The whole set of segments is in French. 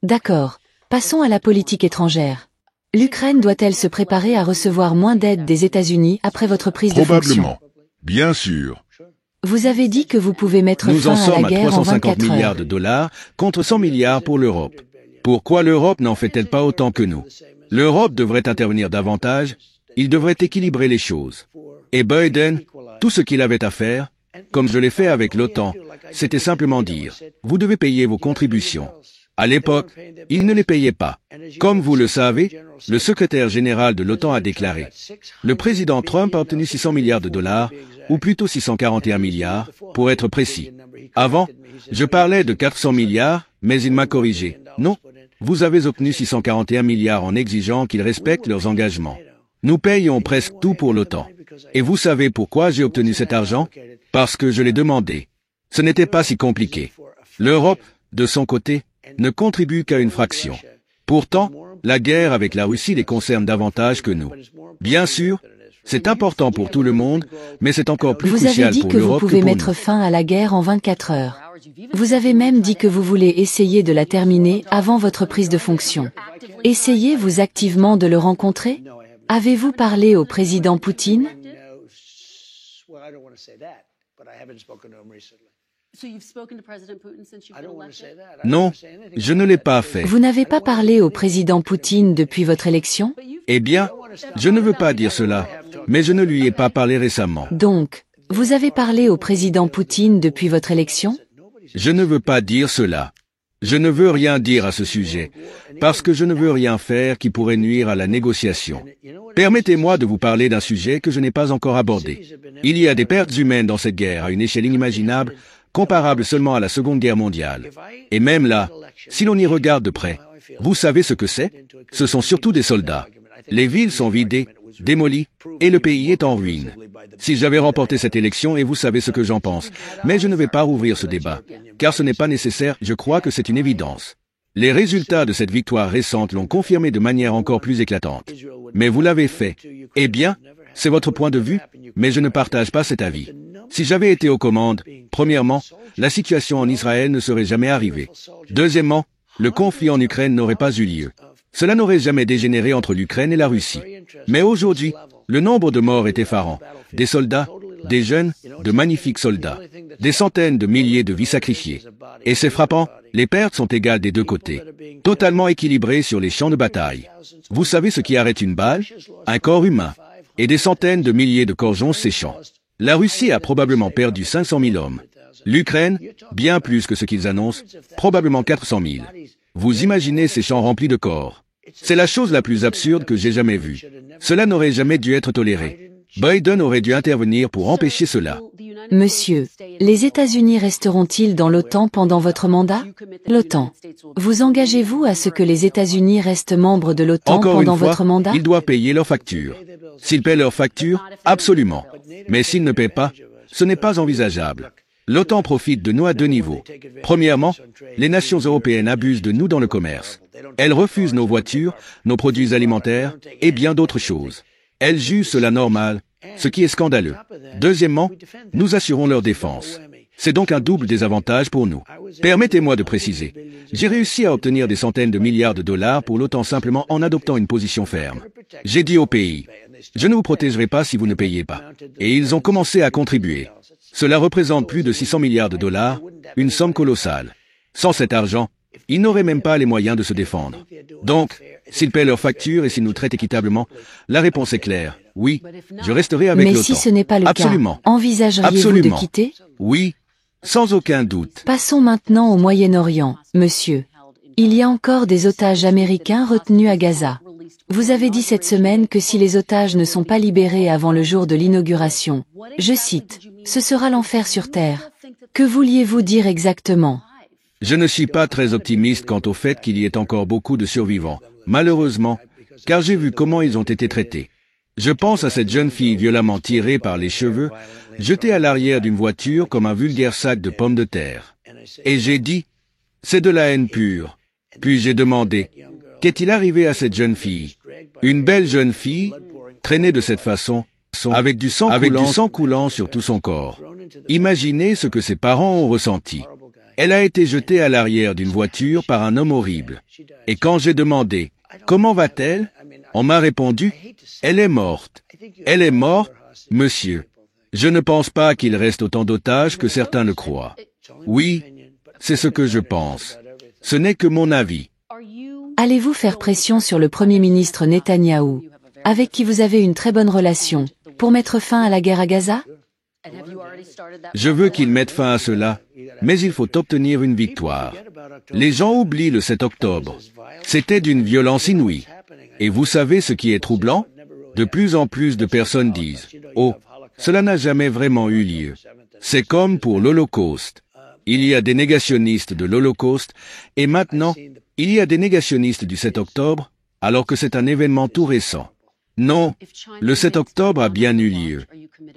D'accord. Passons à la politique étrangère. L'Ukraine doit-elle se préparer à recevoir moins d'aide des États-Unis après votre prise de fonction? Probablement. Bien sûr. Vous avez dit que vous pouvez mettre Nous en fin à la sommes à guerre en 350 24 milliards heures. de dollars contre 100 milliards pour l'Europe. Pourquoi l'Europe n'en fait-elle pas autant que nous? L'Europe devrait intervenir davantage, il devrait équilibrer les choses. Et Biden, tout ce qu'il avait à faire, comme je l'ai fait avec l'OTAN, c'était simplement dire, vous devez payer vos contributions. À l'époque, il ne les payait pas. Comme vous le savez, le secrétaire général de l'OTAN a déclaré, le président Trump a obtenu 600 milliards de dollars, ou plutôt 641 milliards, pour être précis. Avant, je parlais de 400 milliards, mais il m'a corrigé. Non, vous avez obtenu 641 milliards en exigeant qu'ils respectent leurs engagements. Nous payons presque tout pour l'OTAN. Et vous savez pourquoi j'ai obtenu cet argent? Parce que je l'ai demandé. Ce n'était pas si compliqué. L'Europe, de son côté, ne contribue qu'à une fraction. Pourtant, la guerre avec la Russie les concerne davantage que nous. Bien sûr, c'est important pour tout le monde, mais c'est encore plus Vous avez crucial dit pour que vous l'Europe que pouvez pour mettre nous. fin à la guerre en 24 heures. Vous avez même dit que vous voulez essayer de la terminer avant votre prise de fonction. Essayez-vous activement de le rencontrer? Avez-vous parlé au président Poutine? Non, je ne l'ai pas fait. Vous n'avez pas parlé au président Poutine depuis votre élection? Eh bien, je ne veux pas dire cela, mais je ne lui ai pas parlé récemment. Donc, vous avez parlé au président Poutine depuis votre élection? Je ne veux pas dire cela. Je ne veux rien dire à ce sujet, parce que je ne veux rien faire qui pourrait nuire à la négociation. Permettez-moi de vous parler d'un sujet que je n'ai pas encore abordé. Il y a des pertes humaines dans cette guerre à une échelle inimaginable, comparable seulement à la Seconde Guerre mondiale. Et même là, si l'on y regarde de près, vous savez ce que c'est? Ce sont surtout des soldats. Les villes sont vidées, démolies, et le pays est en ruine. Si j'avais remporté cette élection, et vous savez ce que j'en pense, mais je ne vais pas rouvrir ce débat, car ce n'est pas nécessaire, je crois que c'est une évidence. Les résultats de cette victoire récente l'ont confirmé de manière encore plus éclatante. Mais vous l'avez fait. Eh bien, c'est votre point de vue, mais je ne partage pas cet avis. Si j'avais été aux commandes, premièrement, la situation en Israël ne serait jamais arrivée. Deuxièmement, le conflit en Ukraine n'aurait pas eu lieu. Cela n'aurait jamais dégénéré entre l'Ukraine et la Russie. Mais aujourd'hui, le nombre de morts est effarant. Des soldats, des jeunes, de magnifiques soldats. Des centaines de milliers de vies sacrifiées. Et c'est frappant, les pertes sont égales des deux côtés. Totalement équilibrées sur les champs de bataille. Vous savez ce qui arrête une balle? Un corps humain. Et des centaines de milliers de corps séchants. La Russie a probablement perdu 500 000 hommes. L'Ukraine, bien plus que ce qu'ils annoncent, probablement 400 000. Vous imaginez ces champs remplis de corps. C'est la chose la plus absurde que j'ai jamais vue. Cela n'aurait jamais dû être toléré. Biden aurait dû intervenir pour empêcher cela. Monsieur, les États-Unis resteront-ils dans l'OTAN pendant votre mandat? L'OTAN. Vous engagez-vous à ce que les États-Unis restent membres de l'OTAN Encore pendant une fois, votre mandat? ils doivent payer leurs factures. S'ils paient leurs factures, absolument. Mais s'ils ne paient pas, ce n'est pas envisageable. L'OTAN profite de nous à deux niveaux. Premièrement, les nations européennes abusent de nous dans le commerce. Elles refusent nos voitures, nos produits alimentaires et bien d'autres choses. Elles jugent cela normal, ce qui est scandaleux. Deuxièmement, nous assurons leur défense. C'est donc un double désavantage pour nous. Permettez-moi de préciser. J'ai réussi à obtenir des centaines de milliards de dollars pour l'OTAN simplement en adoptant une position ferme. J'ai dit au pays, je ne vous protégerai pas si vous ne payez pas. Et ils ont commencé à contribuer. Cela représente plus de 600 milliards de dollars, une somme colossale. Sans cet argent, ils n'auraient même pas les moyens de se défendre. Donc, s'ils paient leurs factures et s'ils nous traitent équitablement, la réponse est claire. Oui, je resterai avec l'OTAN. Mais si ce n'est pas le Absolument. cas, envisageriez-vous de Absolument. quitter? Oui, sans aucun doute. Passons maintenant au Moyen-Orient, monsieur. Il y a encore des otages américains retenus à Gaza. Vous avez dit cette semaine que si les otages ne sont pas libérés avant le jour de l'inauguration, je cite, « Ce sera l'enfer sur Terre ». Que vouliez-vous dire exactement? Je ne suis pas très optimiste quant au fait qu'il y ait encore beaucoup de survivants, malheureusement, car j'ai vu comment ils ont été traités. Je pense à cette jeune fille violemment tirée par les cheveux, jetée à l'arrière d'une voiture comme un vulgaire sac de pommes de terre. Et j'ai dit, c'est de la haine pure. Puis j'ai demandé, qu'est-il arrivé à cette jeune fille? Une belle jeune fille, traînée de cette façon, avec du sang coulant sur tout son corps. Imaginez ce que ses parents ont ressenti. Elle a été jetée à l'arrière d'une voiture par un homme horrible. Et quand j'ai demandé « Comment va-t-elle ?», on m'a répondu « Elle est morte. » Elle est morte, monsieur. Je ne pense pas qu'il reste autant d'otages que certains le croient. Oui, c'est ce que je pense. Ce n'est que mon avis. Allez-vous faire pression sur le Premier ministre Netanyahou, avec qui vous avez une très bonne relation, pour mettre fin à la guerre à Gaza? Je veux qu'il mette fin à cela, mais il faut obtenir une victoire. Les gens oublient le 7 octobre. C'était d'une violence inouïe. Et vous savez ce qui est troublant? De plus en plus de personnes disent « Oh, cela n'a jamais vraiment eu lieu. » C'est comme pour l'Holocauste. Il y a des négationnistes de l'Holocauste, et maintenant, il y a des négationnistes du 7 octobre, alors que c'est un événement tout récent. Non, le 7 octobre a bien eu lieu.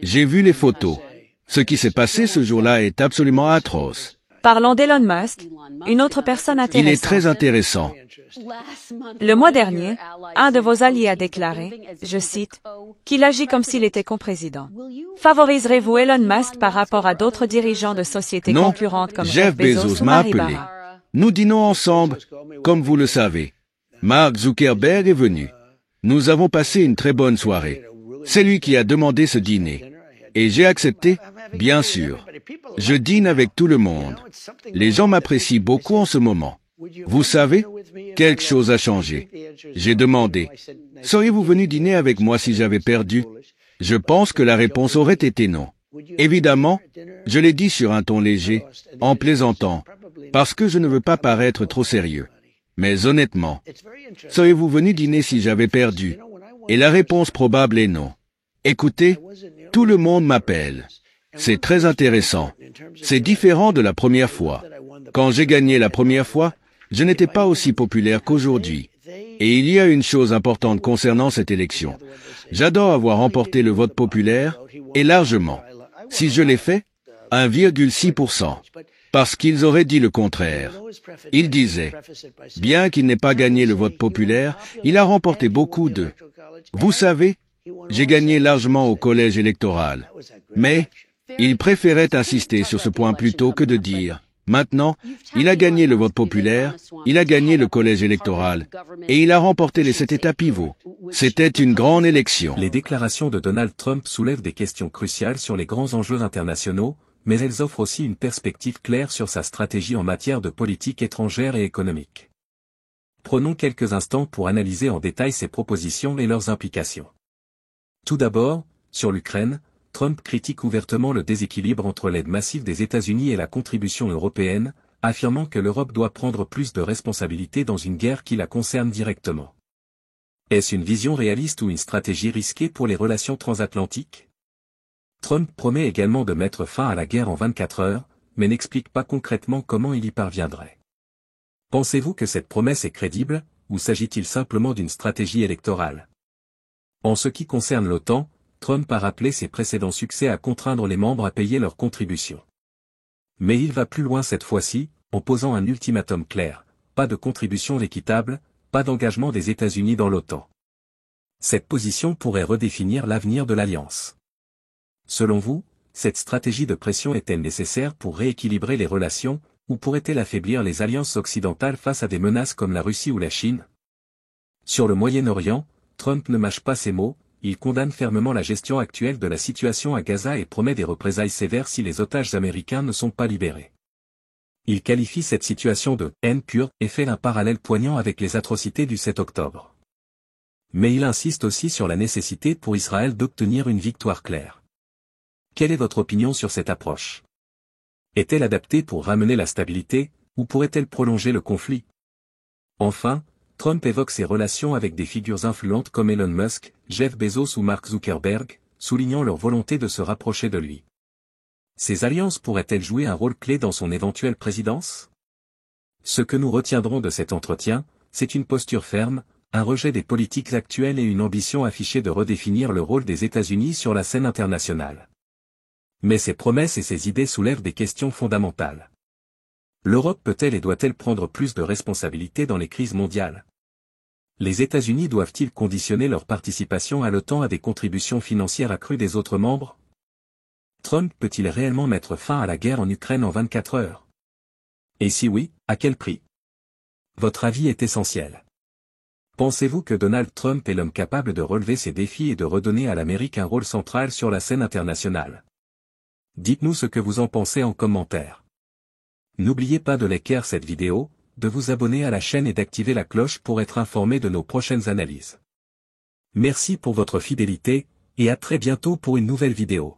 J'ai vu les photos. Ce qui s'est passé ce jour-là est absolument atroce. Parlons d'Elon Musk, une autre personne intéressante. Il est très intéressant. Le mois dernier, un de vos alliés a déclaré, je cite, qu'il agit comme s'il était coprésident. Favoriserez-vous Elon Musk par rapport à d'autres dirigeants de sociétés concurrentes comme Jeff Bezos ou m'a Mary appelé. Barra? Nous dînons ensemble, comme vous le savez. Mark Zuckerberg est venu. Nous avons passé une très bonne soirée. C'est lui qui a demandé ce dîner. Et j'ai accepté, bien sûr. Je dîne avec tout le monde. Les gens m'apprécient beaucoup en ce moment. Vous savez, quelque chose a changé. J'ai demandé, « Seriez-vous venu dîner avec moi si j'avais perdu ?» Je pense que la réponse aurait été non. Évidemment, je l'ai dit sur un ton léger, en plaisantant, parce que je ne veux pas paraître trop sérieux. Mais honnêtement, seriez-vous venu dîner si j'avais perdu? Et la réponse probable est non. Écoutez, tout le monde m'appelle. C'est très intéressant. C'est différent de la première fois. Quand j'ai gagné la première fois, je n'étais pas aussi populaire qu'aujourd'hui. Et il y a une chose importante concernant cette élection. J'adore avoir remporté le vote populaire, et largement. Si je l'ai fait, 1,6%. Parce qu'ils auraient dit le contraire. Ils disaient, bien qu'il n'ait pas gagné le vote populaire, il a remporté beaucoup de... Vous savez, j'ai gagné largement au collège électoral. Mais, ils préféraient insister sur ce point plutôt que de dire, maintenant, il a gagné le vote populaire, il a gagné le collège électoral, et il a remporté les 7 États pivots. C'était une grande élection. Les déclarations de Donald Trump soulèvent des questions cruciales sur les grands enjeux internationaux, mais elles offrent aussi une perspective claire sur sa stratégie en matière de politique étrangère et économique. Prenons quelques instants pour analyser en détail ces propositions et leurs implications. Tout d'abord, sur l'Ukraine, Trump critique ouvertement le déséquilibre entre l'aide massive des États-Unis et la contribution européenne, affirmant que l'Europe doit prendre plus de responsabilités dans une guerre qui la concerne directement. Est-ce une vision réaliste ou une stratégie risquée pour les relations transatlantiques? Trump promet également de mettre fin à la guerre en 24 heures, mais n'explique pas concrètement comment il y parviendrait. Pensez-vous que cette promesse est crédible, ou s'agit-il simplement d'une stratégie électorale? En ce qui concerne l'OTAN, Trump a rappelé ses précédents succès à contraindre les membres à payer leurs contributions. Mais il va plus loin cette fois-ci, en posant un ultimatum clair, pas de contribution équitable, pas d'engagement des États-Unis dans l'OTAN. Cette position pourrait redéfinir l'avenir de l'Alliance. Selon vous, cette stratégie de pression est-elle nécessaire pour rééquilibrer les relations, ou pourrait-elle affaiblir les alliances occidentales face à des menaces comme la Russie ou la Chine? Sur le Moyen-Orient, Trump ne mâche pas ses mots, il condamne fermement la gestion actuelle de la situation à Gaza et promet des représailles sévères si les otages américains ne sont pas libérés. Il qualifie cette situation de « haine pure » et fait un parallèle poignant avec les atrocités du 7 octobre. Mais il insiste aussi sur la nécessité pour Israël d'obtenir une victoire claire. Quelle est votre opinion sur cette approche? Est-elle adaptée pour ramener la stabilité, ou pourrait-elle prolonger le conflit? Enfin, Trump évoque ses relations avec des figures influentes comme Elon Musk, Jeff Bezos ou Mark Zuckerberg, soulignant leur volonté de se rapprocher de lui. Ces alliances pourraient-elles jouer un rôle clé dans son éventuelle présidence? Ce que nous retiendrons de cet entretien, c'est une posture ferme, un rejet des politiques actuelles et une ambition affichée de redéfinir le rôle des États-Unis sur la scène internationale. Mais ces promesses et ces idées soulèvent des questions fondamentales. L'Europe peut-elle et doit-elle prendre plus de responsabilités dans les crises mondiales? Les États-Unis doivent-ils conditionner leur participation à l'OTAN à des contributions financières accrues des autres membres? Trump peut-il réellement mettre fin à la guerre en Ukraine en 24 heures? Et si oui, à quel prix? Votre avis est essentiel. Pensez-vous que Donald Trump est l'homme capable de relever ces défis et de redonner à l'Amérique un rôle central sur la scène internationale? Dites-nous ce que vous en pensez en commentaire. N'oubliez pas de liker cette vidéo, de vous abonner à la chaîne et d'activer la cloche pour être informé de nos prochaines analyses. Merci pour votre fidélité, et à très bientôt pour une nouvelle vidéo.